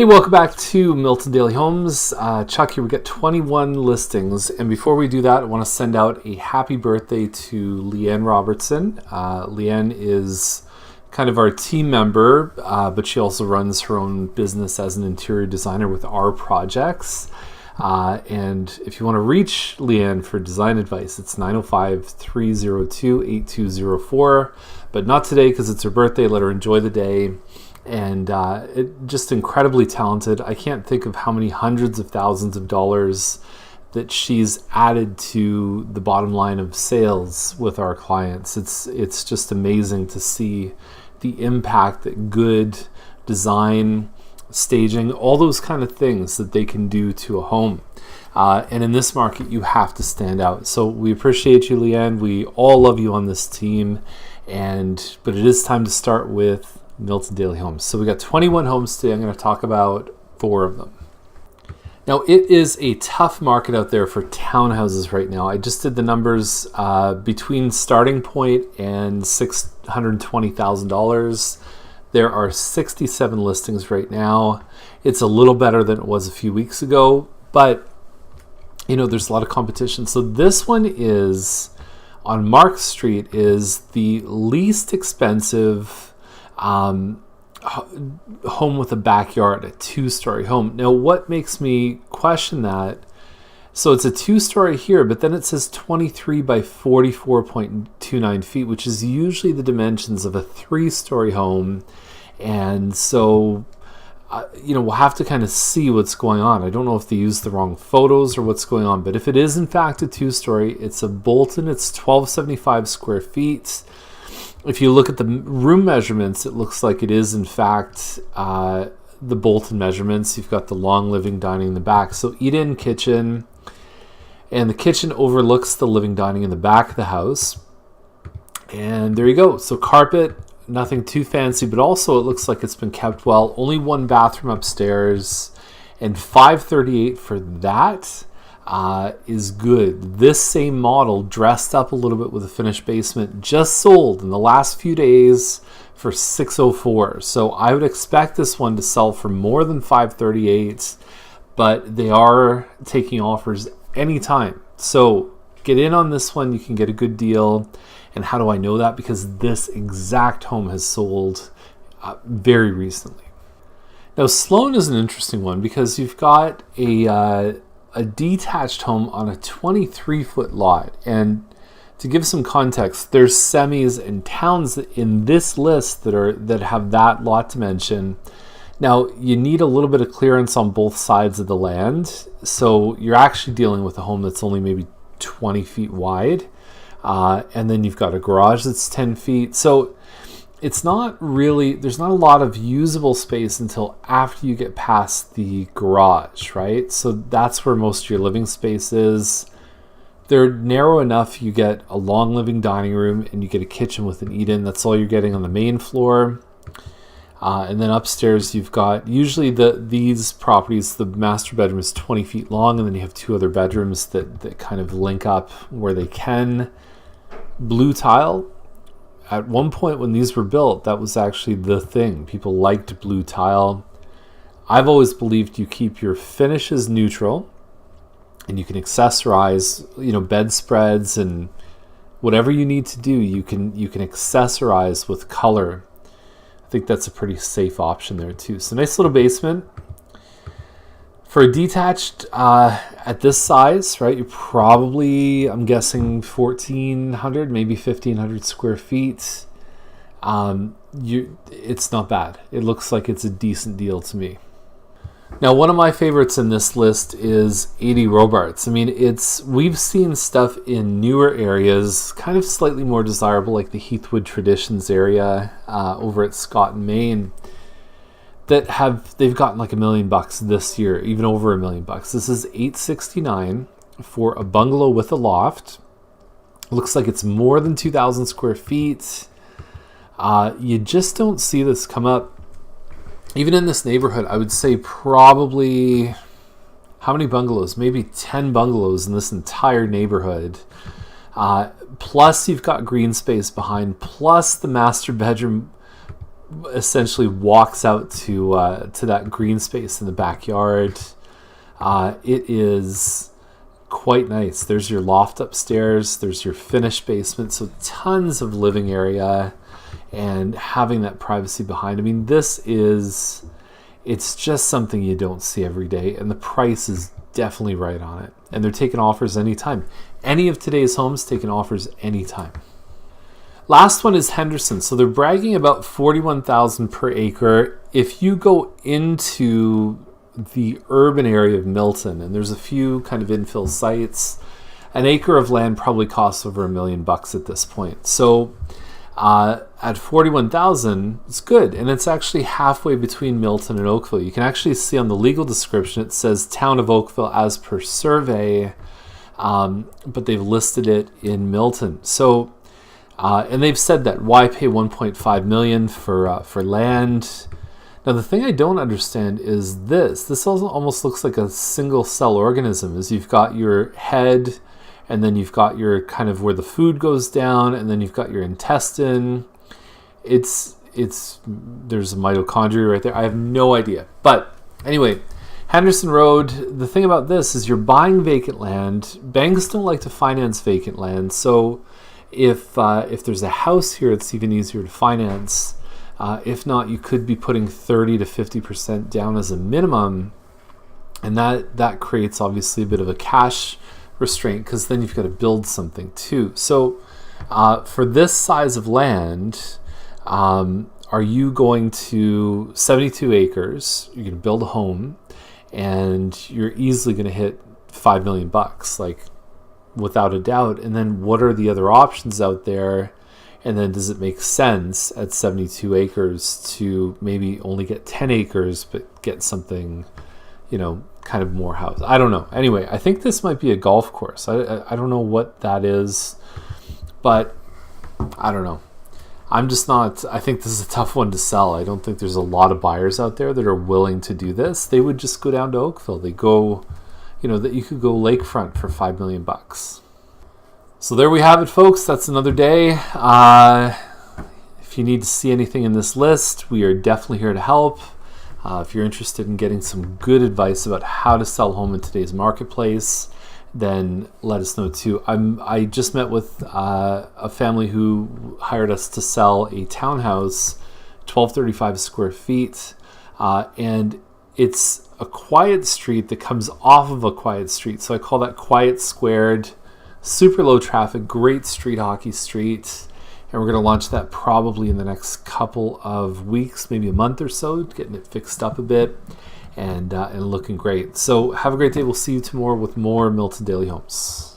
Hey, welcome back to Milton Daily Homes. Chuck here. We got 21 listings, and before we do that, I want to send out a happy birthday to Leanne Robertson. Leanne is kind of our team member, but she also runs her own business as an interior designer with our projects. And if you want to reach Leanne for design advice, it's 905-302-8204. But not today because it's her birthday. Let her enjoy the day. And just incredibly talented. I can't think of how many hundreds of thousands of dollars that she's added to the bottom line of sales with our clients. It's just amazing to see the impact that good design, staging, all those kind of things that they can do to a home. And in this market, you have to stand out. So we appreciate you, Leanne. We all love you on this team. But it is time to start with Milton Daily Homes. So we got 21 homes today. I'm going to talk about 4 of them. Now, it is a tough market out there for townhouses right now. I just did the numbers between starting point and $620,000. There are 67 listings right now. It's a little better than it was a few weeks ago, but there's a lot of competition. So this one is on Mark Street, is the least expensive home with a backyard, a 2-story home. Now, what makes me question that? So it's a 2-story here, but then it says 23 by 44.29 feet, which is usually the dimensions of a 3-story home. And so, we'll have to kind of see what's going on. I don't know if they used the wrong photos or what's going on, but if it is in fact a 2-story, it's a Bolton. It's 1,275 square feet. If you look at the room measurements, it looks like it is, in fact, the Bolton measurements. You've got the long living dining in the back. So eat-in kitchen, and the kitchen overlooks the living dining in the back of the house. And there you go. So carpet, nothing too fancy, but also it looks like it's been kept well. Only 1 bathroom upstairs, and $538 for that. Is good. This same model, dressed up a little bit with a finished basement, just sold in the last few days for $604. So I would expect this one to sell for more than $538, but they are taking offers anytime. So get in on this one. You can get a good deal. And how do I know that? Because this exact home has sold very recently. Now, Sloan is an interesting one because you've got a detached home on a 23-foot lot. And to give some context, there's semis and towns in this list that have that lot dimension. Now, you need a little bit of clearance on both sides of the land. So you're actually dealing with a home that's only maybe 20 feet wide. And then you've got a garage that's 10 feet. So it's not really, there's not a lot of usable space until after you get past the garage, right? So that's where most of your living space is. They're narrow enough. You get a long living dining room and you get a kitchen with an eat-in. That's all you're getting on the main floor. And then upstairs you've got, usually these properties, the master bedroom is 20 feet long, and then you have 2 other bedrooms that kind of link up where they can. Blue tile. At one point when these were built, that was actually the thing. People liked blue tile. I've always believed you keep your finishes neutral and you can accessorize, bedspreads and whatever you need to do, you can accessorize with color. I think that's a pretty safe option there too. So nice little basement. For a detached at this size, right, you're probably, I'm guessing, 1,400, maybe 1,500 square feet. It's not bad. It looks like it's a decent deal to me. Now, one of my favorites in this list is 80 Robarts. I mean, we've seen stuff in newer areas, kind of slightly more desirable, like the Heathwood Traditions area over at Scott and Maine, they've gotten like $1 million this year, even over $1 million. This is $869 for a bungalow with a loft. Looks like it's more than 2,000 square feet. You just don't see this come up. Even in this neighborhood, I would say probably, how many bungalows? Maybe 10 bungalows in this entire neighborhood. Plus you've got green space behind, plus the master bedroom essentially walks out to that green space in the backyard. It is quite nice. There's your loft upstairs. There's your finished basement. So tons of living area and having that privacy behind. I mean, it's just something you don't see every day. And the price is definitely right on it. And they're taking offers anytime. Any of today's homes taking offers anytime. Last one is Henderson. So they're bragging about $41,000 per acre. If you go into the urban area of Milton, and there's a few kind of infill sites, an acre of land probably costs over $1 million at this point. So at 41,000, it's good, and it's actually halfway between Milton and Oakville. You can actually see on the legal description it says Town of Oakville as per survey, but they've listed it in Milton. So and they've said that why pay $1.5 million for land? Now, the thing I don't understand is this. This almost looks like a single cell organism. Is you've got your head, and then you've got your kind of where the food goes down, and then you've got your intestine. There's a mitochondria right there. I have no idea. But anyway, Henderson Road, the thing about this is you're buying vacant land. Banks don't like to finance vacant land. So if there's a house here, it's even easier to finance. If not, you could be putting 30 to 50% down as a minimum, and that creates obviously a bit of a cash restraint because then you've got to build something too. So for this size of land, are you going to 72 acres? You're going to build a home, and you're easily going to hit $5 million, like without a doubt. And then what are the other options out there? And then does it make sense at 72 acres to maybe only get 10 acres but get something, kind of more house? I don't know. Anyway, I think this might be a golf course. I don't know what that is, but I don't know. I'm just not, I think this is a tough one to sell. I don't think there's a lot of buyers out there that are willing to do this. They would just go down to Oakville. They go, that you could go lakefront for $5 million. So there we have it, folks. That's another day. If you need to see anything in this list, we are definitely here to help. If you're interested in getting some good advice about how to sell a home in today's marketplace, then let us know too. I just met with a family who hired us to sell a townhouse, 1235 square feet, and it's a quiet street that comes off of a quiet street. So I call that quiet squared. Super low traffic, great street hockey street, and we're going to launch that probably in the next couple of weeks, maybe a month or so, getting it fixed up a bit and looking great. So have a great day. We'll see you tomorrow with more Milton Daily Homes.